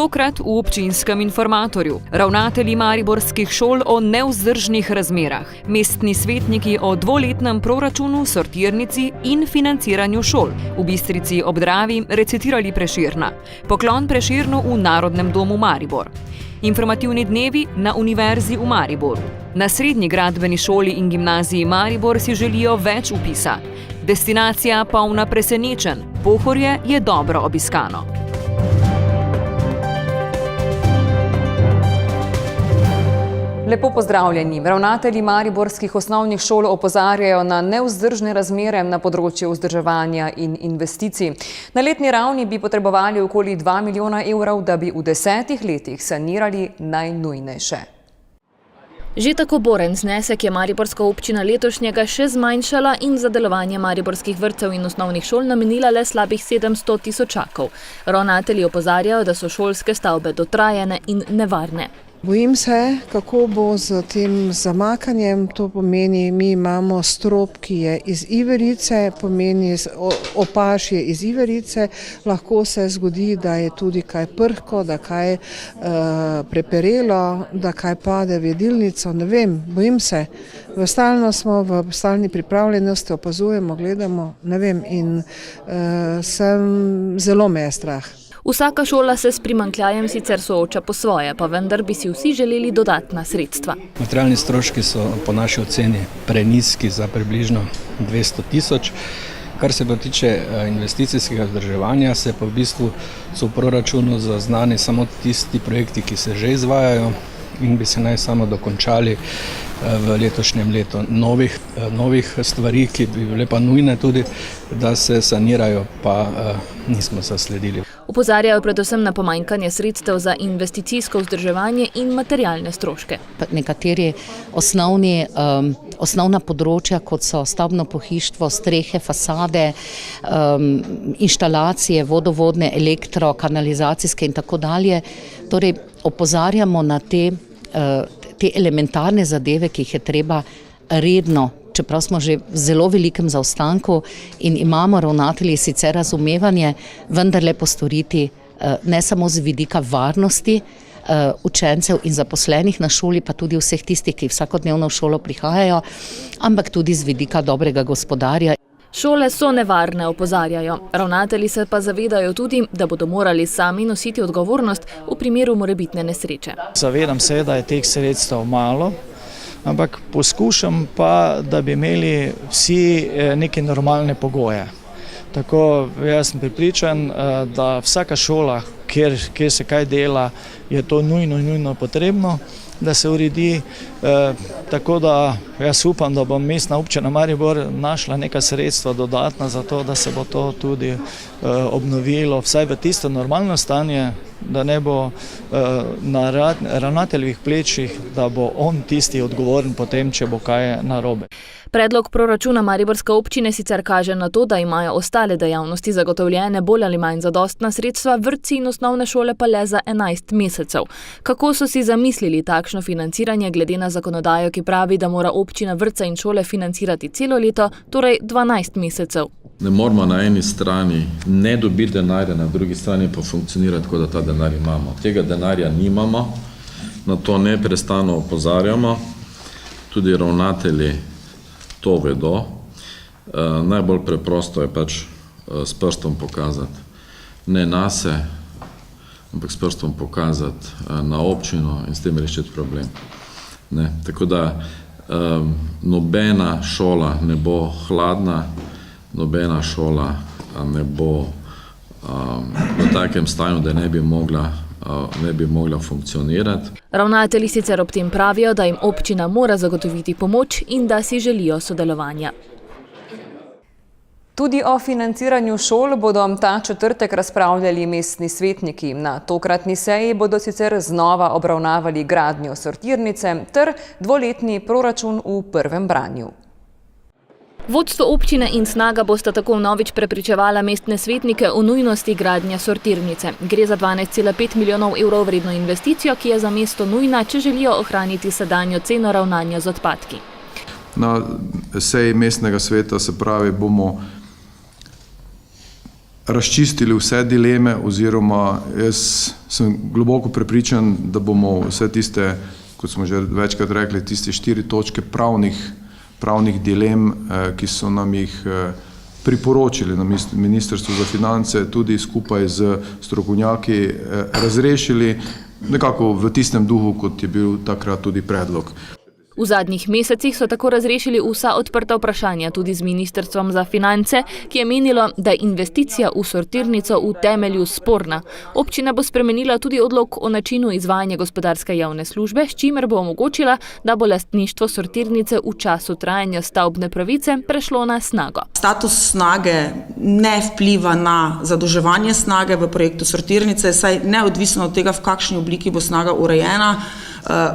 Tokrat v občinskem informatorju. Ravnatelji mariborskih šol o nevzdržnih razmerah. Mestni svetniki o dvoletnem proračunu, sortirnici in financiranju šol. V Bistrici ob Dravi recitirali Prešerna. Poklon Prešernu v Narodnem domu Maribor. Informativni dnevi na Univerzi v Mariboru. Na Srednji gradbeni šoli in gimnaziji Maribor si želijo več vpisa. Destinacija polna presenečenj. Pohorje je dobro obiskano. Lepo pozdravljeni. Ravnatelji mariborskih osnovnih šol opozarjajo na nevzdržne razmere na področju vzdrževanja in investicij. Na letni ravni bi potrebovali okoli 2 milijona evrov, da bi v 10 letih sanirali najnujnejše. Že tako boren znesek je mariborska občina letošnjega še zmanjšala in za delovanje mariborskih vrtcev in osnovnih šol namenila le slabih 700 tisočakov. Ravnatelji opozarjajo, da so šolske stavbe dotrajane in nevarne. Bojim se, kako bo z tem zamakanjem. To pomeni, mi imamo strop, ki je iz iverice, pomeni opaž je iz iverice. Lahko se zgodi, da je tudi kaj prhko, da kaj preperelo, da kaj pade v jedilnico. Ne vem, bojim se. Stalno smo v stalni pripravljenosti, opazujemo, gledamo, ne vem, in zelo me je strah. Vsaka šola se s primanjkljajem sicer sooča po svoje, pa vendar bi si vsi želeli dodatna sredstva. Materialni stroški so po naši oceni prenizki za približno 200 tisoč. Kar se pa tiče investicijskega vzdrževanja, se pa v bistvu so v proračunu zaznani samo tisti projekti, ki se že izvajajo in bi se naj samo dokončali v letošnjem letu. Novih stvari, ki bi bile pa nujne tudi, da se sanirajo, pa nismo zasledili. Opozarjajo predvsem na pomanjkanje sredstev za investicijsko vzdrževanje in materialne stroške. Nekateri osnovna področja, kot so stavbno pohištvo, strehe, fasade, inštalacije, vodovodne, elektro, kanalizacijske in tako dalje. Torej opozarjamo na te elementarne zadeve, ki jih je treba redno, čeprav smo že v zelo velikem zaostanku in imamo ravnatelji sicer razumevanje, vendarle postoriti ne samo z vidika varnosti učencev in zaposlenih na šoli, pa tudi vseh tistih, ki vsakodnevno v šolo prihajajo, ampak tudi z vidika dobrega gospodarja. Šole so nevarne, opozarjajo. Ravnatelji se pa zavedajo tudi, da bodo morali sami nositi odgovornost v primeru morebitne nesreče. Zavedam se, da je teh sredstev malo, ampak poskušam pa, da bi imeli vsi neke normalne pogoje. Tako jaz sem prepričan, da vsaka šola, kjer se kaj dela, je to nujno potrebno, da se uredi, tako da jaz upam, da bo mestna občina Maribor našla neka sredstva dodatna za to, da se bo to tudi obnovilo, vsaj v tisto normalno stanje, da ne bo na ravnateljevih plečih, da bo on tisti odgovoren potem, če bo kaj narobe. Predlog proračuna mariborske občine sicer kaže na to, da imajo ostale dejavnosti zagotovljene bolj ali manj zadostna sredstva, vrtci in osnovne šole pa le za 11 mesecev. Kako so si zamislili takšno financiranje glede na zakonodajo, ki pravi, da mora občina vrtce in šole financirati celo leto, torej 12 mesecev? Ne moramo na eni strani ne dobiti denarja, na drugi strani pa funkcionirati, tako da ta denar imamo. Tega denarja nimamo, na to neprestano opozarjamo, tudi ravnatelji to vedo. Najbolj preprosto je pač s prstom pokazati ne nase, ampak s prstom pokazati na občino in s tem rešiti problem. Tako da nobena šola ne bo hladna, nobena šola ne bo v takem stanju, da ne bi mogla funkcionirati. Ravnatelji sicer ob tem pravijo, da jim občina mora zagotoviti pomoč in da si želijo sodelovanja. Tudi o financiranju šol bodo ta četrtek razpravljali mestni svetniki. Na tokratni seji bodo sicer znova obravnavali gradnjo sortirnice ter dvoletni proračun v prvem branju. Vodstvo občine in Snaga bosta tako vnovič prepričevala mestne svetnike o nujnosti gradnje sortirnice. Gre za 12,5 milijonov evrov vredno investicijo, ki je za mesto nujna, če želijo ohraniti sedanjo ceno ravnanja z odpadki. Na seji mestnega sveta, se pravi, bomo razčistili vse dileme, oziroma jaz sem globoko prepričan, da bomo vse tiste, kot smo že večkrat rekli, tiste 4 točke pravnih dilem, ki so nam jih priporočili na Ministrstvu za finance, tudi skupaj z strokovnjaki razrešili, nekako v tistem duhu, kot je bil takrat tudi predlog. V zadnjih mesecih so tako razrešili vsa odprta vprašanja tudi z Ministrstvom za finance, ki je menilo, da je investicija v sortirnico v temelju sporna. Občina bo spremenila tudi odlok o načinu izvajanja gospodarske javne službe, s čimer bo omogočila, da bo lastništvo sortirnice v času trajanja stavbne pravice prešlo na Snago. Status Snage ne vpliva na zadolževanje Snage v projektu sortirnice, saj neodvisno od tega, v kakšni obliki bo Snaga urejena,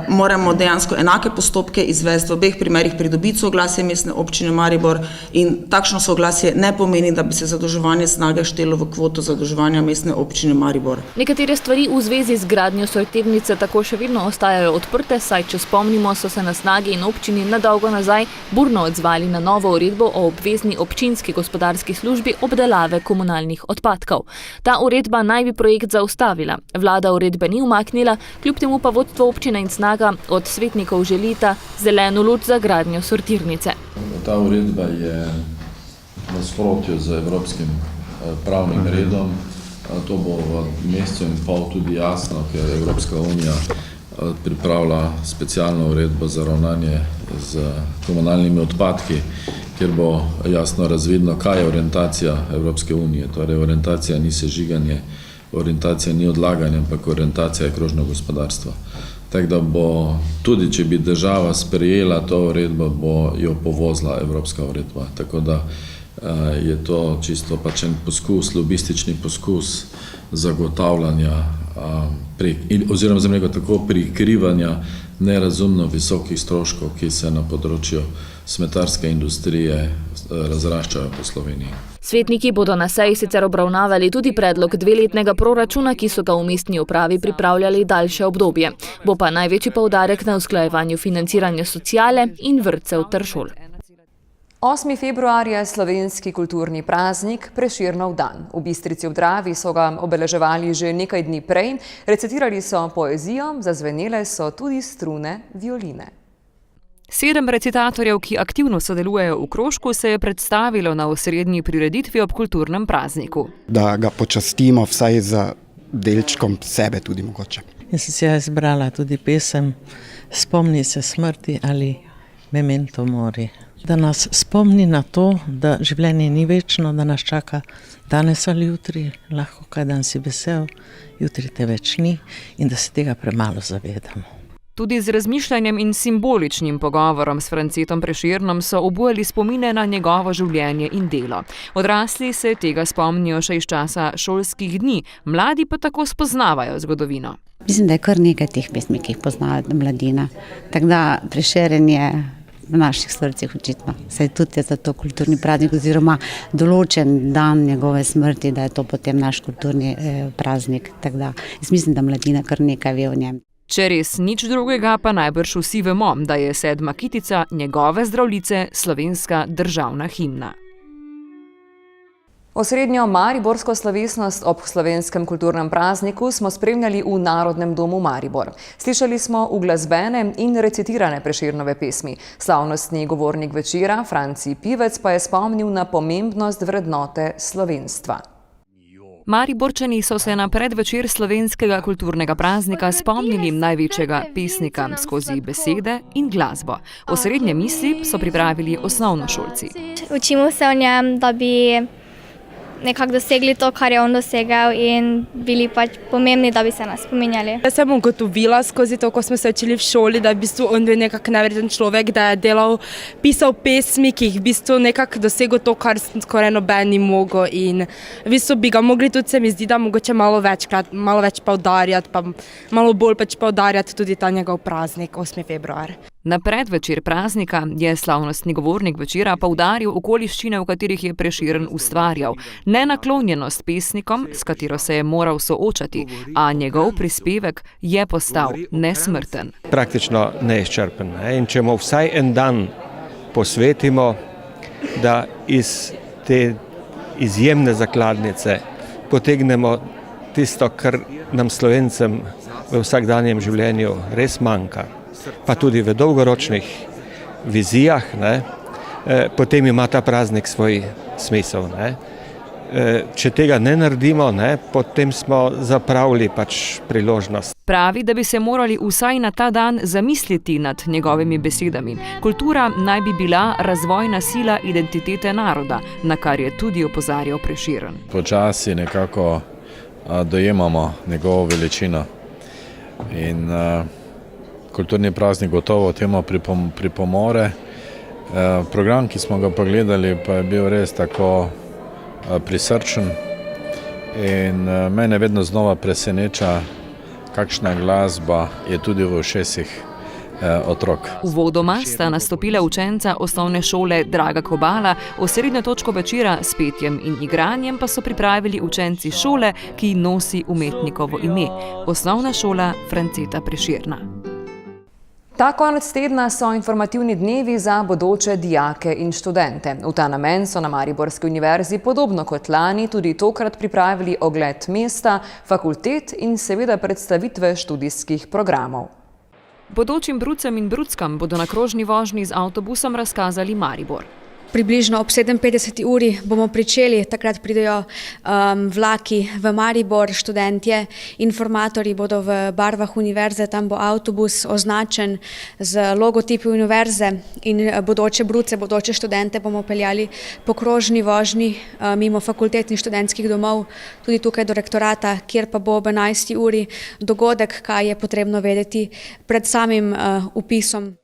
moramo dejansko enake postopke izvesti v obeh primerih, pridobiti soglasje Mestne občine Maribor, in takšno soglasje ne pomeni, da bi se zadolževanje Snage štelo v kvoto zadolževanja Mestne občine Maribor. Nekatere stvari v zvezi z gradnjo sortirnice tako še vedno ostajajo odprte, saj če spomnimo, so se na Snagi in občini nedolgo nazaj burno odzvali na novo uredbo o obvezni občinski gospodarski službi obdelave komunalnih odpadkov. Ta uredba naj bi projekt zaustavila. Vlada uredbe ni umaknila, kljub temu pa vodstvo občine in Snaga od svetnikov želita zeleno luč za gradnjo sortirnice. Ta uredba je v nasprotju z evropskim pravnim redom. To bo v mesecu in pol tudi jasno, ker Evropska unija pripravlja specialno uredbo za ravnanje z komunalnimi odpadki, kjer bo jasno razvidno, kaj je orientacija Evropske unije. Torej, orientacija ni sežiganje, orientacija ni odlaganje, ampak orientacija je krožno gospodarstvo. Tako da bo, tudi če bi država sprejela to uredbo, bo jo povozila evropska uredba. Tako da je to čisto pač en poskus, lobistični poskus zagotavljanja oziroma za nekaj tako prikrivanja nerazumno visokih stroškov, ki se na področju smetarske industrije razraščajo po Sloveniji. Svetniki bodo na seji sicer obravnavali tudi predlog 2-letnega proračuna, ki so ga v mestni upravi pripravljali daljše obdobje. Bo pa največji poudarek na usklajevanju financiranja sociale in vrtcev ter šol. 8. februar je slovenski kulturni praznik Prešernov dan. V Bistrici ob Dravi so ga obeleževali že nekaj dni prej, recitirali so poezijo, zazvenele so tudi strune violine. 7 recitatorjev, ki aktivno sodelujejo v krožku, se je predstavilo na osrednji prireditvi ob kulturnem prazniku. Da ga počastimo vsaj za delčkom sebe tudi mogoče. In sem si izbrala tudi pesem Spomni se smrti ali Memento mori. Da nas spomni na to, da življenje ni večno, da nas čaka danes ali jutri, lahko kaj dan si vesel, jutri te več ni, in da se tega premalo zavedamo. Tudi z razmišljanjem in simboličnim pogovorom s Francetom Prešernom so obujali spomine na njegovo življenje in delo. Odrasli se tega spomnijo še iz časa šolskih dni, mladi pa tako spoznavajo zgodovino. Mislim, da je kar nekaj teh pesmi, ki jih pozna mladina. Tako da Prešeren je v naših srcih očitno. Saj tudi je za to kulturni praznik oziroma določen dan njegove smrti, da je to potem naš kulturni praznik. Tako da jaz mislim, da mladina kar nekaj ve o njem. Če res nič drugega, pa najbrž vsi vemo, da je 7. kitica njegove Zdravljice slovenska državna himna. Osrednjo mariborsko slovesnost ob slovenskem kulturnem prazniku smo spremljali v Narodnem domu Maribor. Slišali smo uglasbene in recitirane Prešernove pesmi. Slavnostni govornik večera, Franci Pivec, pa je spomnil na pomembnost vrednote slovenstva. Mariborčani so se na predvečer slovenskega kulturnega praznika spomnili največjega pesnika skozi besede in glasbo. Osrednje misli so pripravili osnovnošolci. Učimo se o njem, da bi nekako dosegli to, kar je on dosegel, in bili pač pomembni, da bi se nas spominjali. Jaz sem ugotovila skozi to, ko smo se učili v šoli, da je v bistvu on bil nekako neverjeten človek, da je pisal pesmi, ki jih v bistvu nekako dosegel to, kar skoraj noben ni mogel, in v bistvu bi ga mogli tudi, se mi zdi, da mogoče malo več poudarjati, pa malo bolj pač poudarjati tudi ta njegov praznik, 8. februar. Na predvečer praznika je slavnostni govornik večera poudaril okoliščine, v katerih je Prešeren ustvarjal, nenaklonjenost pesnikom, s katero se je moral soočati, a njegov prispevek je postal nesmrten. Praktično neizčrpen. In če mu vsaj en dan posvetimo, da iz te izjemne zakladnice potegnemo tisto, kar nam Slovencem v vsakdanjem življenju res manjka, pa tudi v dolgoročnih vizijah, ne, potem ima ta praznik svoj smisel. Ne. Če tega ne naredimo, ne, potem smo zapravili pač priložnost. Pravi, da bi se morali vsaj na ta dan zamisliti nad njegovimi besedami. Kultura naj bi bila razvojna sila identitete naroda, na kar je tudi opozarjal Prešeren. Počasi nekako dojemamo njegovo veličino in kulturni praznik gotovo temu pripomore. Program, ki smo ga pogledali, pa je bil res tako prisrčen in mene vedno znova preseneča, kakšna glasba je tudi v ušesih otrok. Uvodoma sta nastopila učenca osnovne šole Draga Kobala, osrednjo točko večera s petjem in igranjem pa so pripravili učenci šole, ki nosi umetnikovo ime, osnovna šola Franceta Prešerna. Ta konec tedna so informativni dnevi za bodoče dijake in študente. V ta namen so na Mariborski univerzi podobno kot lani tudi tokrat pripravili ogled mesta, fakultet in seveda predstavitve študijskih programov. Bodočim brucem in bruckam bodo na krožni vožnji z avtobusom razkazali Maribor. Približno ob 57. uri bomo pričeli, takrat pridejo vlaki v Maribor, študentje, informatorji bodo v barvah univerze, tam bo avtobus označen z logotipi univerze in bodoče bruce, bodoče študente bomo peljali po krožni vožnji mimo fakultetnih študentskih domov, tudi tukaj do rektorata, kjer pa bo ob 11. uri dogodek, kaj je potrebno vedeti pred samim vpisom.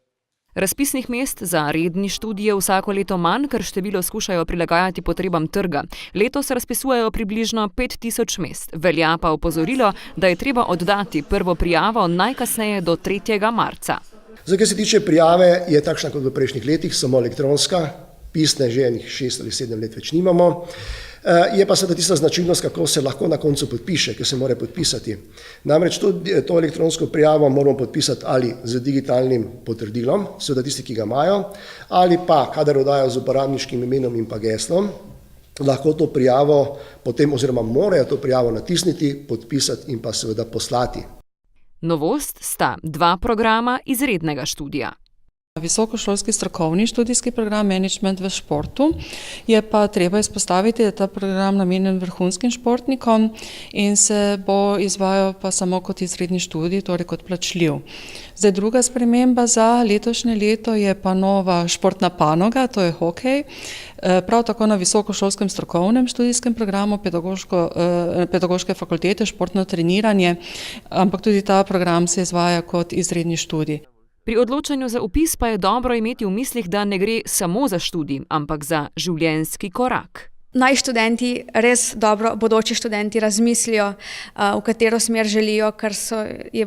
Razpisnih mest za redni študije vsako leto manj, ker število skušajo prilagajati potrebam trga. Letos razpisujejo približno 5000 mest. Velja pa opozorilo, da je treba oddati prvo prijavo najkasneje do 3. marca. Zdaj, kar se tiče prijave, je takšna kot v prejšnjih letih, samo elektronska, pisne že enih 6 ali 7 let več nimamo. Je pa seveda tista značilnost, kako se lahko na koncu podpiše, ker se mora podpisati. Namreč to elektronsko prijavo moramo podpisati ali z digitalnim potrdilom, seveda tisti, ki ga imajo, ali pa, kadar oddajo z uporabniškim imenom in pa geslom, lahko to prijavo potem oziroma morajo to prijavo natisniti, podpisati in pa seveda poslati. Novost sta 2 programa izrednega študija. Visokošolski strokovni študijski program Management v športu je pa treba izpostaviti, da je ta program namenjen vrhunskim športnikom in se bo izvajal pa samo kot izredni študij, torej kot plačljiv. Zdaj, druga sprememba za letošnje leto je pa nova športna panoga, to je hokej. Prav tako na visokošolskem strokovnem študijskem programu pedagoške fakultete športno treniranje, ampak tudi ta program se izvaja kot izredni študij. Pri odločanju za vpis pa je dobro imeti v mislih, da ne gre samo za študij, ampak za življenjski korak. Naj študenti, res dobro bodoči študenti razmislijo, v katero smer želijo, ker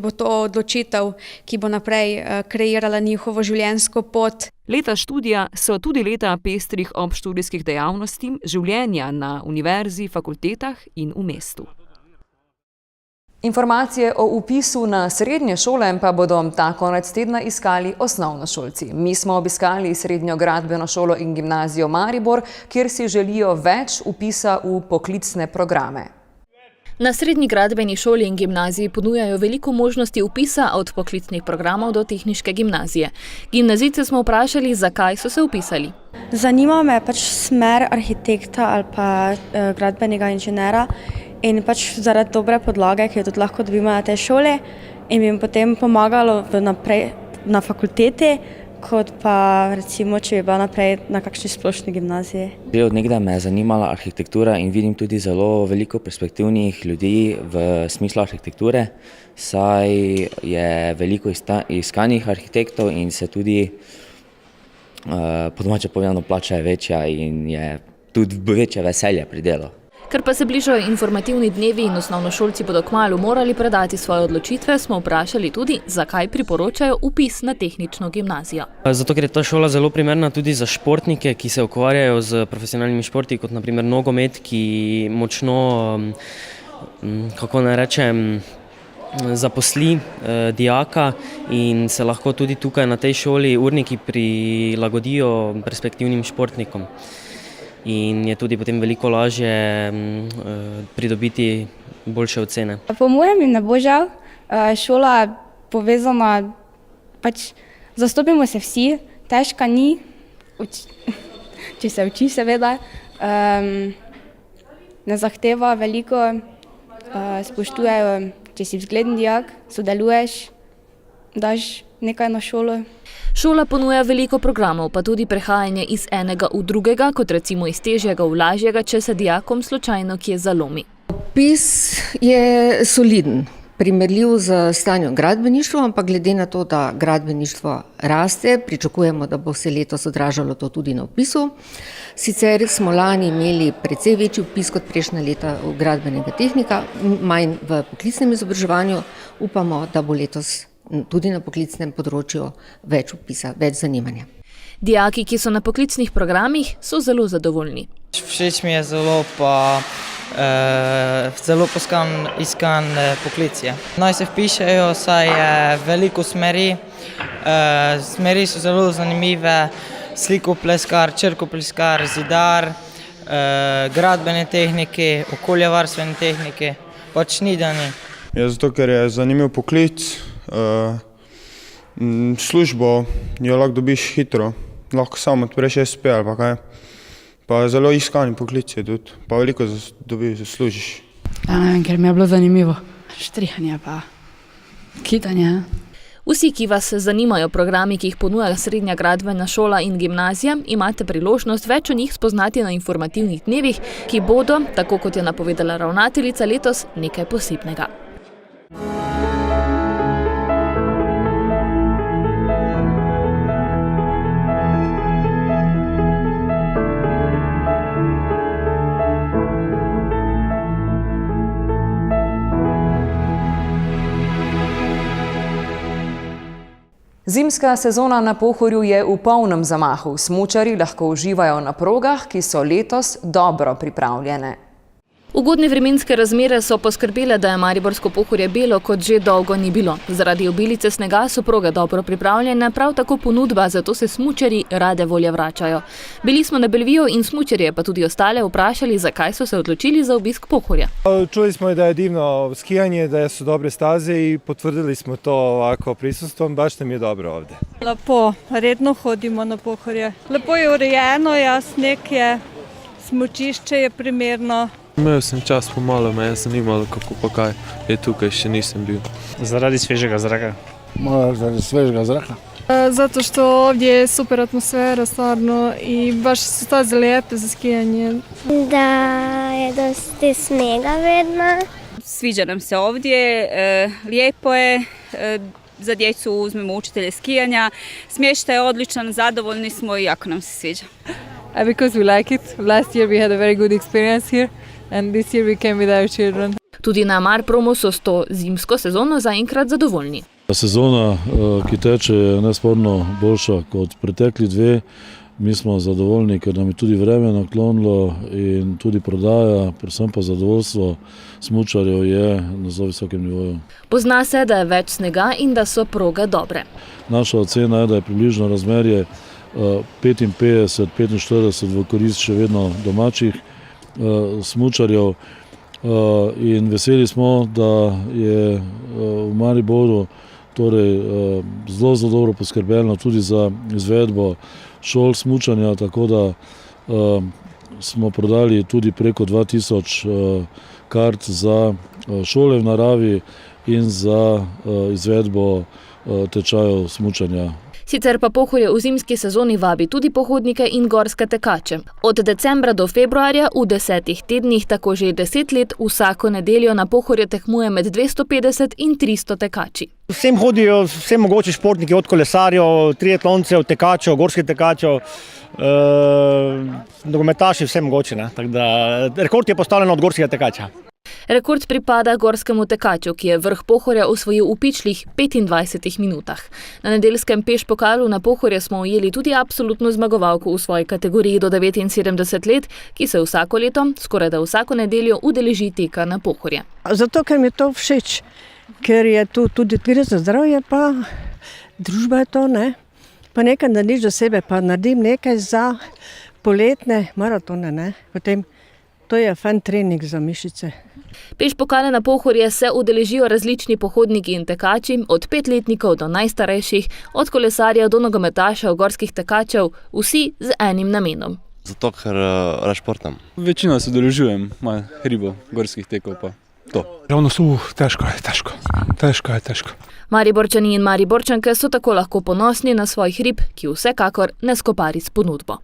bo to odločitev, ki bo naprej kreirala njihovo življenjsko pot. Leta študija so tudi leta pestrih obštudijskih dejavnosti, življenja na univerzi, fakultetah in v mestu. Informacije o vpisu na srednje šole pa bodo ta konec tedna iskali osnovnošolci. Mi smo obiskali srednjo gradbeno šolo in gimnazijo Maribor, kjer si želijo več vpisa v poklicne programe. Na srednji gradbeni šoli in gimnaziji ponujajo veliko možnosti vpisa od poklicnih programov do tehniške gimnazije. Gimnazijce smo vprašali, zakaj so se vpisali. Zanima me pač smer arhitekta ali pa gradbenega inženera. In pač zaradi dobre podlage, ki jo tudi lahko dobimo na tej šoli in bi jim potem pomagalo naprej na fakulteti, kot pa recimo, če bi bila naprej na kakšni splošni gimnaziji. Že od nekdaj me je zanimala arhitektura in vidim tudi zelo veliko perspektivnih ljudi v smislu arhitekture, saj je veliko iskanih arhitektov in se tudi po domače povedano plača je večja in je tudi večje veselje pri delu. Ker pa se bližajo informativni dnevi in osnovnošolci bodo kmalu morali predati svoje odločitve, smo vprašali tudi, zakaj priporočajo vpis na tehnično gimnazijo. Zato, ker je ta šola zelo primerna tudi za športnike, ki se ukvarjajo z profesionalnimi športi, kot naprimer nogomet, ki močno, kako naj rečem, zaposli dijaka in se lahko tudi tukaj na tej šoli urniki prilagodijo perspektivnim športnikom. in je tudi potem veliko lažje pridobiti boljše ocene. Po mojem jim ne bo žal, šola je povezana, pač zastopimo se vsi, težka ni, če se uči seveda, ne zahteva veliko, spoštujejo, če si vzgleden dijak, sodeluješ, daš nekaj na šolo. Šola ponuja veliko programov, pa tudi prehajanje iz enega v drugega, kot recimo iz težjega v lažjega, če se dijakom slučajno kje zalomi. Opis je soliden, primerljiv z stanjem gradbeništva, ampak glede na to, da gradbeništvo raste, pričakujemo, da bo se letos odražalo to tudi na opisu. Sicer smo lani imeli precej večji opis kot prejšnja leta v gradbenega tehnika, manj v poklicnem izobraževanju. Upamo, da bo letos tudi na poklicnem področju več opisa, več zanimanja. Dijaki, ki so na poklicnih programih, so zelo zadovoljni. Všeč mi je zelo iskan poklic je. Naj se vpišejo, saj je veliko smeri. Smeri so zelo zanimive, slikopleskar, črkopleskar, zidar, gradbene tehnike, okoljevarstvene tehnike, pač ni da ni. Zato, ker je zanimiv poklic, službo jo lahko dobiš hitro, lahko samo odpreš SP ali pa kaj. Pa zelo iskani poklic je tudi, pa veliko zaslužiš. Ja, ne vem, ker mi je bilo zanimivo. Štrihanje pa kitanje. Vsi, ki vas zanimajo programi, ki jih ponuja srednja gradbena šola in gimnazija, imate priložnost več o njih spoznati na informativnih dnevih, ki bodo, tako kot je napovedala ravnateljica, letos nekaj posebnega. Zimska sezona na Pohorju je v polnem zamahu. Smučarji lahko uživajo na progah, ki so letos dobro pripravljene. Ugodne vremenske razmere so poskrbele, da je mariborsko Pohorje belo, kot že dolgo ni bilo. Zaradi obilice snega so proge dobro pripravljene, prav tako ponudba, zato se smučarji rade volje vračajo. Bili smo na Belviju in smučarje, pa tudi ostale, vprašali, zakaj so se odločili za obisk Pohorja. Čuli smo, da je divno skijanje, da so dobre staze i potvrdili smo to ovako prisustvom, baš nam je dobro ovdje. Lepo, redno hodimo na Pohorje. Lepo je urejeno, sneg je, smučišče je primerno. Imel sem čas pomalo, me je zanimalo, kako pa kaj je tukaj, še nisem bil. Zaradi svežega zraka. Zaradi svežega zraka. Zato što ovdje je super atmosfera stvarno i baš su staze lijepe za skijanje. Da je dosti snega vedno. Sviđa nam se ovdje, lijepo je, za djecu uzmemo učitelje skijanja, smještaj je odličan, zadovoljni smo i jako nam se sviđa. Because we like it. Last year we had a very good experience here. And this year we came with our children. Tudi na Marpromu so s to zimsko sezono zaenkrat zadovoljni. Sezona, ki teče, je nesporno boljša kot pretekli dve. Mi smo zadovoljni, ker nam je tudi vreme naklonilo in tudi prodaja, predvsem pa zadovoljstvo smučarjev je na zelo visokem nivoju. Pozna se, da je več snega in da so proge dobre. Naša ocena je, da je približno razmerje 55-45 v korist še vedno domačih smučarjev in veseli smo, da je v Mariboru zelo dobro poskrbljeno tudi za izvedbo šol smučanja, tako da smo prodali tudi preko 2000 kart za šole v naravi in za izvedbo tečajev smučanja. Sicer pa Pohorje v zimski sezoni vabi tudi pohodnike in gorske tekače. Od decembra do februarja v 10 tednih, tako že 10 let, vsako nedeljo na Pohorje tekmuje med 250 in 300 tekači. Vsem hodijo vse mogoče športniki, od kolesarjev, triatloncev, tekačev, gorskih tekačev, nogometaši, vse mogoče. Rekord je postavljen od gorskega tekača. Rekord pripada gorskemu tekaču, ki je vrh Pohorja osvojil v pičlih 25 minutah. Na nedeljskem peš pokalu na Pohorje smo ujeli tudi absolutno zmagovalko v svoji kategoriji do 79 let, ki se vsako leto, skorajda vsako nedeljo, udeleži teka na Pohorje. Zato, ker mi je to všeč, ker je tu tudi za zdravje, pa družba je to, ne? Pa nekaj narediš za sebe, pa naredim nekaj za poletne maratone, ne? Potem to je fan trening za mišice. Pešpokale na Pohorje se udeležijo različni pohodniki in tekači, od 5-letnikov do najstarejših, od kolesarjev do nogometašev, gorskih tekačev, vsi z enim namenom. Zato, ker rad športam. Večino se udeležujem, malo hribov, gorskih tekov pa to. Ravno težko je. Mariborčani in Mariborčanke so tako lahko ponosni na svoj hrib, ki vsekakor ne skopari s ponudbo.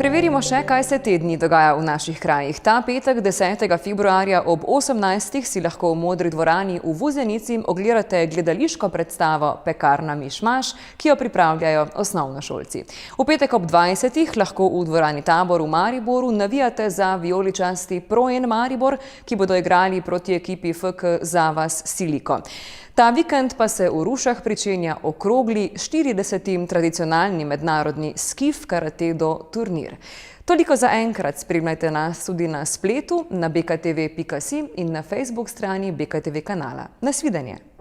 Preverimo še, kaj se te dni dogaja v naših krajih. Ta petek, 10. februarja ob 18. si lahko v Modri dvorani v Vuzenici ogledate gledališko predstavo Pekarna Mišmaš, ki jo pripravljajo osnovnošolci. V petek ob 20. lahko v dvorani Tabor v Mariboru navijate za vijoličasti Proen Maribor, ki bodo igrali proti ekipi FK Zavas Siliko. Ta vikend pa se v Rušah pričenja okrogli 40. tradicionalni mednarodni skif karatedo turnir. Toliko za enkrat, spremljajte nas tudi na spletu, na bktv.si in na Facebook strani BKTV kanala. Nasvidenje!